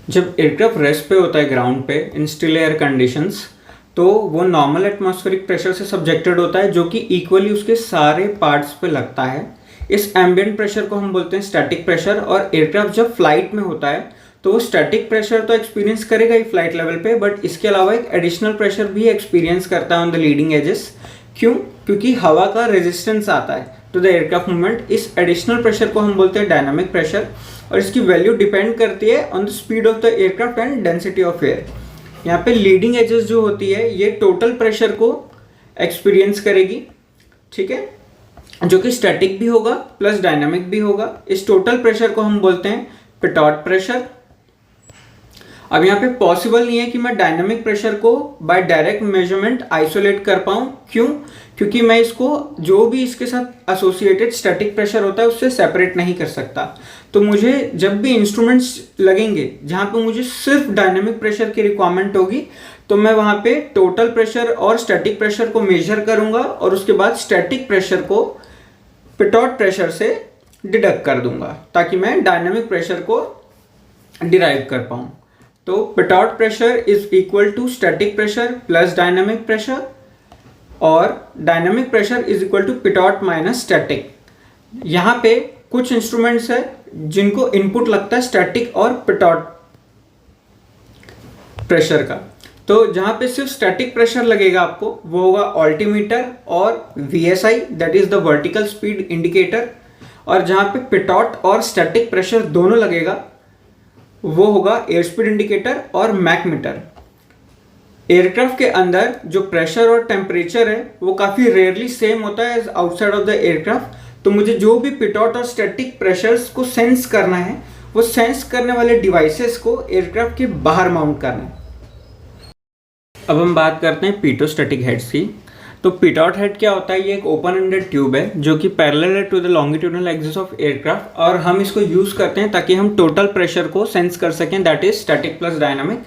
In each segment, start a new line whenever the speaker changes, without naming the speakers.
जब aircraft rest पे होता है ग्राउंड पे इन स्टिल एयर कंडीशंस, तो वो नॉर्मल एटमॉस्फेरिक प्रेशर से सब्जेक्टेड होता है जो कि इक्वली उसके सारे पार्ट्स पे लगता है। इस एम्बिएंट प्रेशर को हम बोलते हैं स्टैटिक प्रेशर। और एयरक्राफ्ट जब फ्लाइट में होता है तो वो स्टैटिक प्रेशर तो एक्सपीरियंस करेगा ही फ्लाइट लेवल पे, बट इसके अलावा एक एडिशनल प्रेशर भी एक्सपीरियंस करता है ऑन द लीडिंग एजेस। क्यों? क्योंकि हवा का रेजिस्टेंस आता है टू द एयरक्राफ्ट मूवमेंट। इस एडिशनल प्रेशर को हम बोलते हैं डायनामिक प्रेशर, और इसकी वैल्यू डिपेंड करती है on the speed of the aircraft and density of air. यहाँ पे लीडिंग एजेस जो होती है ये टोटल प्रेशर को एक्सपीरियंस करेगी, ठीक है, जो कि स्टैटिक भी होगा प्लस डायनामिक भी होगा। इस टोटल प्रेशर को हम बोलते हैं पिटॉट प्रेशर। अब यहाँ पे पॉसिबल नहीं है कि मैं डायनामिक प्रेशर को बाय डायरेक्ट मेजरमेंट आइसोलेट कर पाऊँ। क्यों? क्योंकि मैं इसको जो भी इसके साथ एसोसिएटेड स्टैटिक प्रेशर होता है उससे सेपरेट नहीं कर सकता। तो मुझे जब भी इंस्ट्रूमेंट्स लगेंगे जहाँ पे मुझे सिर्फ डायनामिक प्रेशर की रिक्वायरमेंट होगी, तो मैं वहाँ पे टोटल प्रेशर और स्टैटिक प्रेशर को मेजर करूँगा और उसके बाद स्टैटिक प्रेशर को पिटॉट प्रेशर से डिडक्ट कर दूंगा ताकि मैं डायनामिक प्रेशर को डिराइव कर पाऊँ। तो pitot pressure is equal to static pressure plus dynamic pressure, और dynamic pressure is equal to pitot minus static. यहाँ पे कुछ इंस्ट्रूमेंट्स है जिनको इनपुट लगता है स्टैटिक और पिटॉट प्रेशर का। तो जहाँ पे सिर्फ स्टैटिक प्रेशर लगेगा आपको वो होगा ऑल्टीमीटर और VSI, that is the vertical speed indicator. और जहाँ पे पिटॉट और स्टैटिक प्रेशर दोनों लगेगा वो होगा एयर स्पीड इंडिकेटर और मैक मीटर। एयरक्राफ्ट के अंदर जो प्रेशर और टेम्परेचर है वो काफ़ी रेयरली सेम होता है as outside of the aircraft. तो मुझे जो भी पिटॉट और स्टैटिक प्रेशर्स को सेंस करना है वो सेंस करने वाले डिवाइसेस को एयरक्राफ्ट के बाहर माउंट करना है। अब हम बात करते हैं पीटोस्टैटिक हेड्स की। तो पिटॉट हेड क्या होता है? ये एक ओपन एंडेड ट्यूब है जो कि पैरेलल है to the longitudinal axis of aircraft, और हम इसको यूज़ करते हैं ताकि हम टोटल प्रेशर को सेंस कर सकें, that is static plus dynamic.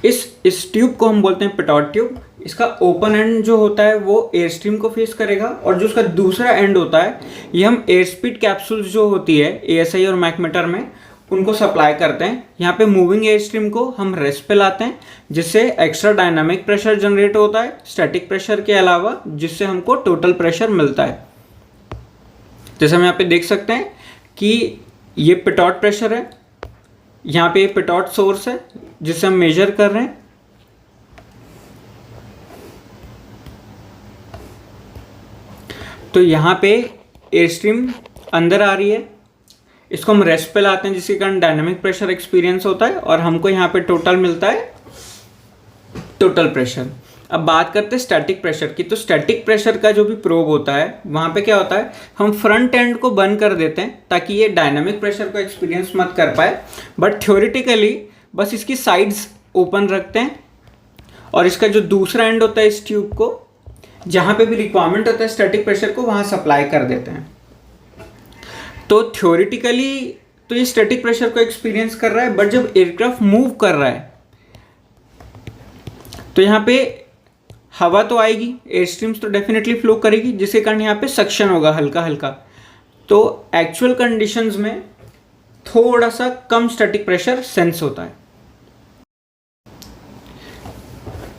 इस ट्यूब को हम बोलते हैं पिटॉट ट्यूब। इसका ओपन एंड जो होता है वो एयर स्ट्रीम को फेस करेगा, और जो उसका दूसरा एंड होता है ये हम एयर स्पीड कैप्सूल्स जो होती है ASI और मैक मीटर में उनको सप्लाई करते हैं। यहाँ पे मूविंग एयर स्ट्रीम को हम रेस्ट पे लाते हैं जिससे एक्स्ट्रा डायनामिक प्रेशर जनरेट होता है स्टैटिक प्रेशर के अलावा, जिससे हमको टोटल प्रेशर मिलता है। जैसे हम यहाँ पे देख सकते हैं कि ये पिटॉट प्रेशर है, यहाँ पे पिटॉट सोर्स है जिसे हम मेजर कर रहे हैं। तो यहाँ पे एयर स्ट्रीम अंदर आ रही है, इसको हम रेस्ट पे लाते हैं जिसके कारण डायनामिक प्रेशर एक्सपीरियंस होता है और हमको यहाँ पे टोटल मिलता है टोटल प्रेशर। अब बात करते हैं स्टैटिक प्रेशर की। तो स्टैटिक प्रेशर का जो भी प्रोब होता है वहाँ पे क्या होता है, हम फ्रंट एंड को बंद कर देते हैं ताकि ये डायनामिक प्रेशर को एक्सपीरियंस मत कर पाए, बट थ्योरेटिकली बस इसकी साइड्स ओपन रखते हैं, और इसका जो दूसरा एंड होता है इस ट्यूब को जहाँ पे भी रिक्वायरमेंट होता है स्टैटिक प्रेशर को वहाँ सप्लाई कर देते हैं। तो थ्योरेटिकली तो ये स्टैटिक प्रेशर को एक्सपीरियंस कर रहा है, बट जब एयरक्राफ्ट मूव कर रहा है तो यहाँ पे हवा तो आएगी, एयर स्ट्रीम्स तो डेफिनेटली फ्लो करेगी, जिसके कारण यहाँ पे सक्शन होगा हल्का हल्का। तो एक्चुअल कंडीशंस में थोड़ा सा कम स्टैटिक प्रेशर सेंस होता है।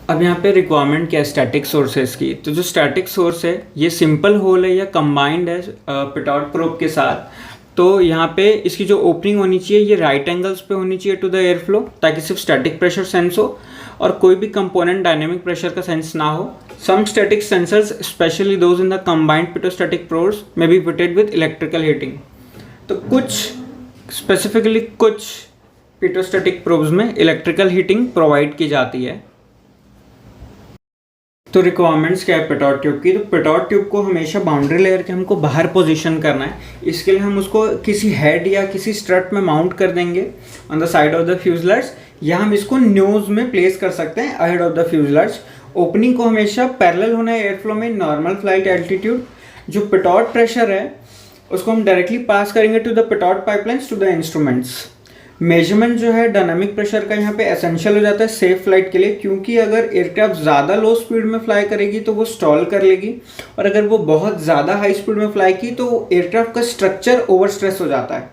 अब यहाँ पे रिक्वायरमेंट क्या है स्टैटिक सोर्सेज की? तो जो स्टैटिक सोर्स है ये सिंपल होल है या कंबाइंड है पिटॉट प्रोब के साथ। तो यहाँ पे इसकी जो ओपनिंग होनी चाहिए ये राइट एंगल्स पे होनी चाहिए टू द एयर फ्लो, ताकि सिर्फ स्टैटिक प्रेशर सेंस हो और कोई भी कंपोनेंट डायनेमिक प्रेशर का सेंस ना हो। Some static sensors specially those in the combined pitot static probes में be fitted with electrical heating. तो कुछ स्पेसिफिकली कुछ पिटोस्टैटिक प्रोब्स में इलेक्ट्रिकल हीटिंग प्रोवाइड की जाती है। तो रिक्वायरमेंट्स क्या है पिटॉट ट्यूब की? तो पिटॉट ट्यूब को हमेशा बाउंड्री लेयर के हमको बाहर पोजीशन करना है। इसके लिए हम उसको किसी हेड या किसी स्ट्रट में माउंट कर देंगे on the side of the fuselage, या हम इसको न्योज में प्लेस कर सकते हैं ahead of the fuselage. Opening को हमेशा पैरेलल होना है एयर फ्लो में नॉर्मल फ्लाइट एल्टीट्यूड। जो पिटॉट प्रेशर है उसको हम डायरेक्टली पास करेंगे to the pitot pipelines to the instruments. Measurement जो है डायनामिक प्रेशर का यहाँ पे एसेंशियल हो जाता है सेफ फ्लाइट के लिए, क्योंकि अगर एयरक्राफ्ट ज़्यादा लो स्पीड में फ्लाई करेगी तो वो स्टॉल कर लेगी, और अगर वो बहुत ज़्यादा हाई स्पीड में फ्लाई की तो एयरक्राफ्ट का स्ट्रक्चर ओवर स्ट्रेस हो जाता है।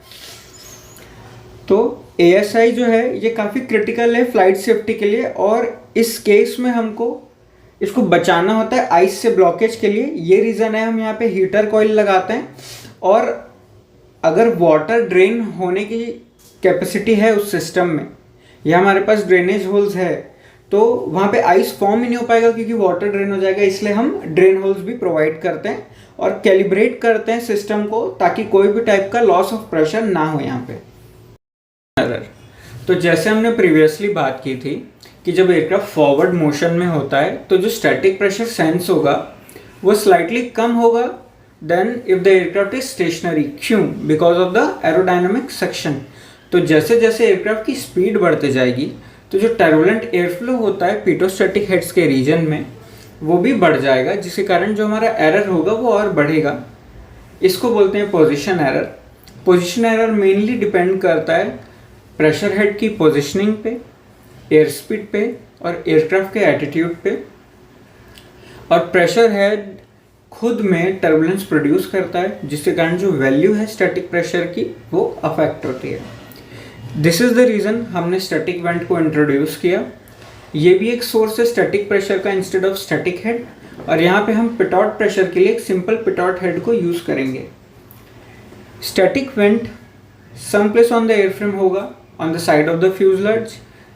तो ASI जो है ये काफ़ी क्रिटिकल है फ्लाइट सेफ्टी के लिए, और इस केस में हमको इसको बचाना होता है आइस से ब्लॉकेज के लिए। ये रीज़न है हम यहाँ पे हीटर कॉइल लगाते हैं, और अगर वाटर ड्रेन होने की कैपेसिटी है उस सिस्टम में या हमारे पास ड्रेनेज होल्स है तो वहाँ पे आइस फॉर्म ही नहीं हो पाएगा क्योंकि वाटर ड्रेन हो जाएगा। इसलिए हम ड्रेन होल्स भी प्रोवाइड करते हैं और कैलिब्रेट करते हैं सिस्टम को ताकि कोई भी टाइप का लॉस ऑफ प्रेशर ना हो यहाँ पे। तो जैसे हमने प्रीवियसली बात की थी कि जब एयरक्राफ्ट फॉरवर्ड मोशन में होता है तो जो स्टैटिक प्रेशर सेंस होगा वो स्लाइटली कम होगा then if the aircraft is stationary. क्यों? Because of the aerodynamic section. तो जैसे जैसे एयरक्राफ्ट की स्पीड बढ़ते जाएगी तो जो टर्बुलेंट एयरफ्लो होता है पीटोस्टैटिक हेड्स के रीजन में वो भी बढ़ जाएगा, जिसके कारण जो हमारा एरर होगा वो और बढ़ेगा। इसको बोलते हैं position error. Position error mainly depend करता है प्रेशर हेड की पोजीशनिंग पे, एयर स्पीड पे और एयरक्राफ्ट के एटीट्यूड पे। और प्रेशर हेड खुद में टर्बुलेंस प्रोड्यूस करता है जिसके कारण जो वैल्यू है स्टैटिक प्रेशर की वो अफेक्ट होती है। दिस इज़ द रीज़न हमने स्टैटिक वेंट को इंट्रोड्यूस किया। ये भी एक सोर्स है स्टैटिक प्रेशर का इंस्टेड ऑफ स्टैटिक हेड, और यहाँ पे हम पिटॉट प्रेशर के लिए एक सिंपल पिटॉट हेड को यूज़ करेंगे। Static vent some place on the airframe होगा on the side of the fuselage,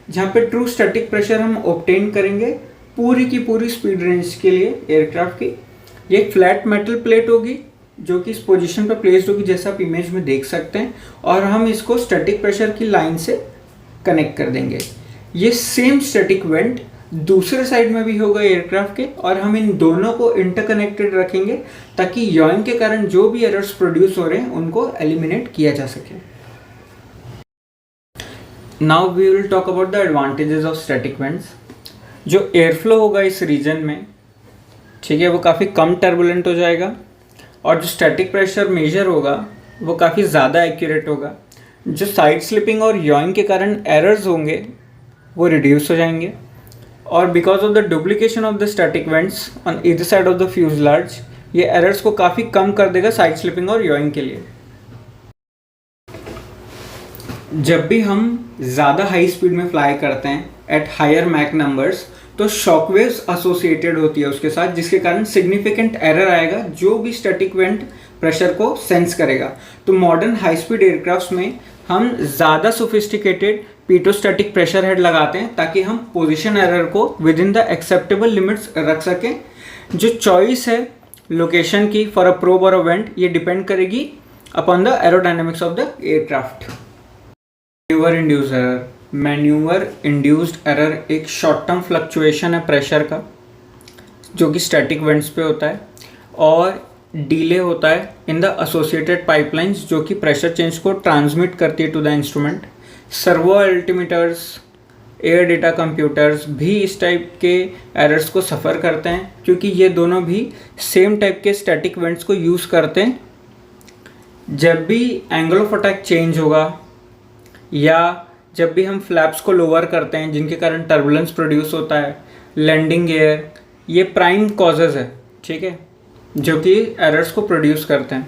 जहाँ पे ट्रू स्टैटिक प्रेशर हम ऑब्टेन करेंगे पूरी की पूरी स्पीड रेंज के लिए एयरक्राफ्ट की। ये एक फ्लैट मेटल प्लेट होगी जो कि इस पोजीशन पर प्लेस्ड होगी जैसा आप इमेज में देख सकते हैं, और हम इसको स्टैटिक प्रेशर की लाइन से कनेक्ट कर देंगे। ये सेम स्टैटिक वेंट दूसरे साइड में भी होगा एयरक्राफ्ट के, और हम इन दोनों को इंटरकनेक्टेड रखेंगे ताकि याइंग के कारण जो भी एरर्स प्रोड्यूस हो रहे हैं उनको एलिमिनेट किया जा सके। Now we will talk about the advantages of static vents. जो एयरफ्लो होगा इस रीजन में, ठीक है, वो काफ़ी कम टर्बुलेंट हो जाएगा, और जो स्टैटिक प्रेशर मेजर होगा वो काफ़ी ज़्यादा एक्यूरेट होगा। जो साइड स्लिपिंग और याइंग के कारण एरर्स होंगे वो रिड्यूस हो जाएंगे, और because of the duplication of the static vents on either side of the fuselage ये एरर्स को काफ़ी कम कर देगा साइड स्लिपिंग और याइंग के लिए। जब भी हम ज़्यादा हाई स्पीड में फ्लाई करते हैं एट हायर मैक नंबर्स तो शॉकवेव्स एसोसिएटेड होती है उसके साथ, जिसके कारण सिग्निफिकेंट एरर आएगा जो भी स्टैटिक वेंट प्रेशर को सेंस करेगा। तो मॉडर्न हाई स्पीड एयरक्राफ्ट्स में हम ज़्यादा सोफिस्टिकेटेड पीटोस्टैटिक प्रेशर हेड लगाते हैं ताकि हम पोजीशन एरर को with in the acceptable limits रख सकें। जो चॉइस है लोकेशन की फॉर अ प्रोब और अ वेंट ये डिपेंड करेगी upon the aerodynamics of the aircraft. Manoeuvre induced error. Manoeuvre induced error एक शॉर्ट टर्म फ्लक्चुएशन है प्रेशर का जो कि स्टैटिक वेंट्स पे होता है, और डिले होता है इन द एसोसिएटेड पाइपलाइंस जो कि प्रेशर चेंज को ट्रांसमिट करती है to the instrument. Servo altimeters, air data computers भी इस टाइप के एरर्स को सफ़र करते हैं क्योंकि ये दोनों भी सेम टाइप के स्टैटिक वेंट्स को यूज़ करते हैं। जब भी एंगल ऑफ अटैक चेंज होगा या जब भी हम फ्लैप्स को लोअर करते हैं जिनके कारण टर्बुलेंस प्रोड्यूस होता है, लैंडिंग गियर, ये प्राइम कॉजेज़ है, ठीक है, जो कि एरर्स को प्रोड्यूस करते हैं।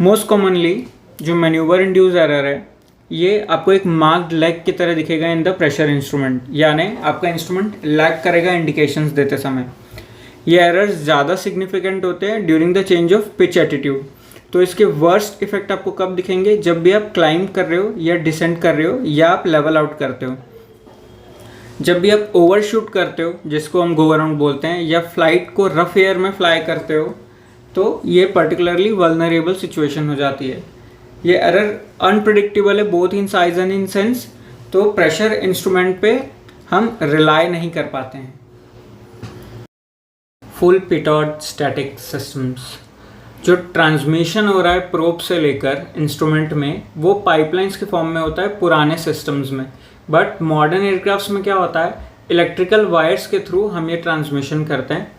मोस्ट कॉमनली जो मैन्यूवर इंड्यूस एरर है ये आपको एक मार्क्ड लैग की तरह दिखेगा इन द प्रेशर इंस्ट्रूमेंट, यानी आपका इंस्ट्रूमेंट लैग करेगा इंडिकेशंस देते समय। ये एरर्स ज़्यादा सिग्निफिकेंट होते हैं during the change of pitch attitude. तो इसके वर्स्ट इफेक्ट आपको कब दिखेंगे? जब भी आप क्लाइंब कर रहे हो या डिसेंड कर रहे हो या आप लेवल आउट करते हो। जब भी आप ओवरशूट करते हो जिसको हम गो अराउंड बोलते हैं, या फ्लाइट को रफ एयर में फ्लाई करते हो, तो ये पर्टिकुलरली वल्नरेबल सिचुएशन हो जाती है। ये एरर अनप्रिडिक्टेबल है both in size and in sense, तो प्रेशर इंस्ट्रूमेंट पे हम रिलाई नहीं कर पाते हैं। फुल पिटॉट स्टैटिक सिस्टम्स, जो ट्रांसमिशन हो रहा है प्रोब से लेकर इंस्ट्रूमेंट में वो पाइपलाइंस के फॉर्म में होता है पुराने सिस्टम्स में, बट मॉडर्न एयरक्राफ्ट्स में क्या होता है इलेक्ट्रिकल वायर्स के थ्रू हम ये ट्रांसमिशन करते हैं।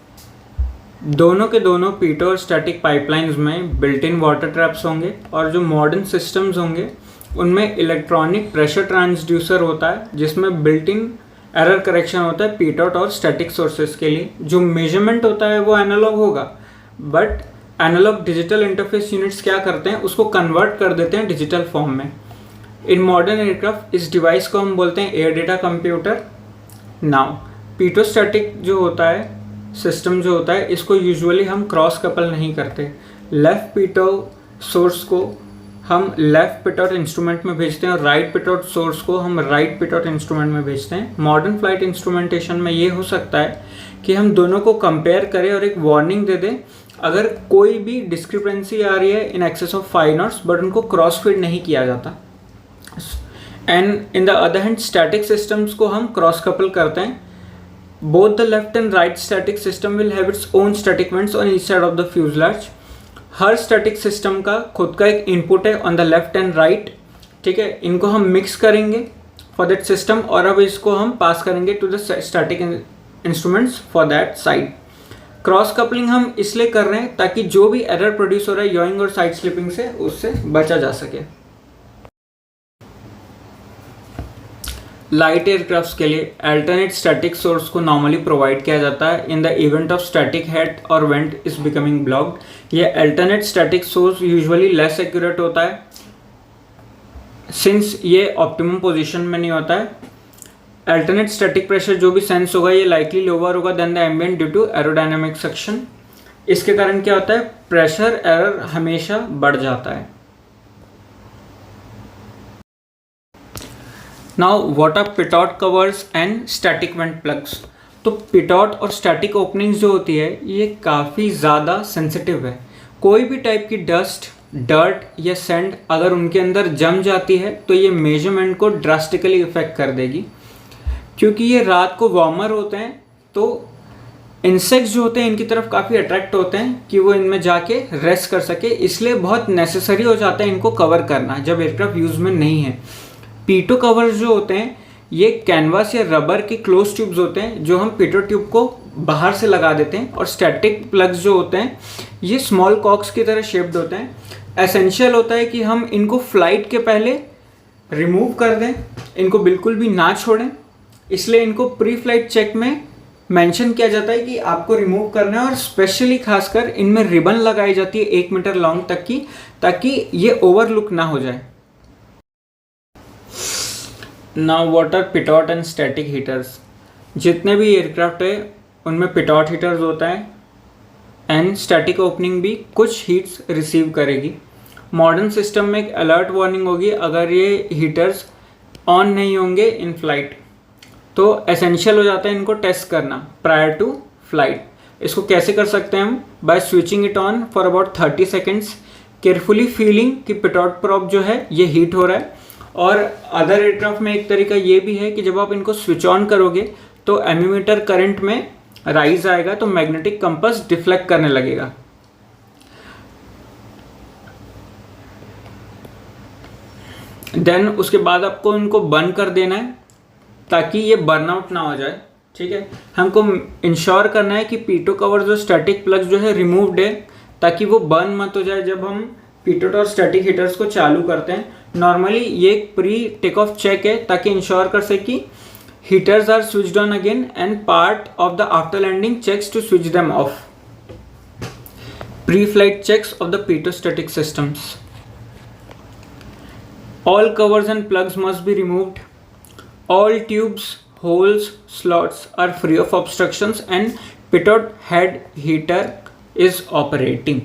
दोनों के दोनों पीटो और स्टैटिक पाइपलाइंस में बिल्ट इन वाटर ट्रैप्स होंगे, और जो मॉडर्न सिस्टम्स होंगे उनमें इलेक्ट्रॉनिक प्रेशर ट्रांसड्यूसर होता है जिसमें बिल्ट इन एरर करेक्शन होता है पीटोट और स्टैटिक सोर्सेज के लिए। जो मेजरमेंट होता है वो एनालॉग होगा, but analog digital interface units क्या करते हैं उसको कन्वर्ट कर देते हैं डिजिटल फॉर्म में। इन मॉडर्न एयरक्राफ्ट इस डिवाइस को हम बोलते हैं एयर डेटा कंप्यूटर। नाउ पीटोस्टैटिक जो होता है सिस्टम जो होता है, इसको यूजुअली हम क्रॉस कपल नहीं करते। लेफ्ट पीटो सोर्स को हम लेफ्ट पिटोट इंस्ट्रूमेंट में भेजते हैं और राइट पिटोट सोर्स को हम राइट पिटोट इंस्ट्रूमेंट में भेजते हैं। मॉडर्न फ्लाइट इंस्ट्रूमेंटेशन में ये हो सकता है कि हम दोनों को कंपेयर करें और एक वार्निंग दे दें अगर कोई भी डिस्क्रिपेंसी आ रही है in excess of 5 knots, but उनको क्रॉस फीड नहीं किया जाता। And in the other hand static systems को हम क्रॉस कपल करते हैं। Both the left and right static system will have its own static vents on each side of the fuselage. हर static system का खुद का एक इनपुट है on the left and right, ठीक है। इनको हम मिक्स करेंगे फॉर दैट सिस्टम और अब इसको हम पास करेंगे to the static instruments for that side. Cross coupling हम इसलिए कर रहे हैं ताकि जो भी एरर प्रोड्यूस हो रहा है याइंग और साइड स्लिपिंग से, उससे बचा जा सके। लाइट एयरक्राफ्ट्स के लिए अल्टरनेट स्टैटिक सोर्स को नॉर्मली प्रोवाइड किया जाता है in the event of static head और वेंट इज बिकमिंग ब्लॉक्ड। ये alternate static source usually less accurate होता है सिंस ये ऑप्टिमम पोजीशन में नहीं होता है। अल्टरनेट स्टैटिक प्रेशर जो भी सेंस होगा ये लाइकली लोअर होगा then the ambient due to aerodynamic suction. इसके कारण क्या होता है, प्रेशर एरर हमेशा बढ़ जाता है। Now what are pitot covers and static vent plugs. तो पिटॉट और स्टैटिक ओपनिंग्स जो होती है ये काफ़ी ज़्यादा सेंसिटिव है। कोई भी टाइप की डस्ट, डर्ट या सैंड अगर उनके अंदर जम जाती है तो ये मेजरमेंट को ड्रास्टिकली इफेक्ट कर देगी। क्योंकि ये रात को वार्मर होते हैं तो इंसेक्ट्स जो होते हैं इनकी तरफ काफ़ी अट्रैक्ट होते हैं कि वो इनमें जाके रेस्ट कर सके, इसलिए बहुत नेसेसरी हो जाता है इनको कवर करना जब एयरक्राफ्ट यूज़ में नहीं है। पीटो कवर्स जो होते हैं ये कैनवास या रबर के क्लोज ट्यूब्स होते हैं जो हम पीटो ट्यूब को बाहर से लगा देते हैं। और स्टैटिक प्लग्स जो होते हैं ये स्मॉल कॉक्स की तरह शेप्ड होते हैं। एसेंशियल होता है कि हम इनको फ्लाइट के पहले रिमूव कर दें, इनको बिल्कुल भी ना छोड़ें। इसलिए इनको प्री फ्लाइट चेक में मेंशन किया जाता है कि आपको रिमूव करना है और स्पेशली खासकर इनमें रिबन लगाई जाती है 1 मीटर लॉन्ग तक की, ताकि ये ओवरलुक ना हो जाए। Now what are pitot and static heaters. जितने भी एयरक्राफ्ट है उनमें पिटॉट हीटर्स होता है एंड स्टैटिक ओपनिंग भी कुछ हीट्स रिसीव करेगी। मॉडर्न सिस्टम में एक अलर्ट वार्निंग होगी अगर ये हीटर्स ऑन नहीं होंगे इन फ्लाइट। तो एसेंशियल हो जाता है इनको टेस्ट करना प्रायर टू फ्लाइट। इसको कैसे कर सकते हैं हम, by switching it on for about 30 seconds, carefully feeling कि पिटॉट प्रॉप जो है ये हीट हो रहा है। और अदर एयरक्राफ्ट में एक तरीका ये भी है कि जब आप इनको स्विच ऑन करोगे तो एमीमीटर करंट में राइज आएगा तो मैग्नेटिक कंपास डिफ्लेक्ट करने लगेगा। देन उसके बाद आपको इनको बंद कर देना है ताकि ये बर्नआउट ना हो जाए, ठीक है। हमको इंश्योर करना है कि पीटो कवर जो स्टैटिक प्लग जो है रिमूव्ड है ताकि वो बर्न मत हो जाए जब हम पीटोट और स्टैटिक हीटर्स को चालू करते हैं। नॉर्मली ये एक प्री टेक ऑफ चेक है ताकि इंश्योर कर सके कि heaters are switched on again and part of the after landing checks to switch them off. Pre flight checks of the pitot static systems. All covers and plugs must be removed. All tubes, holes, slots are free of obstructions and pitot head heater is operating.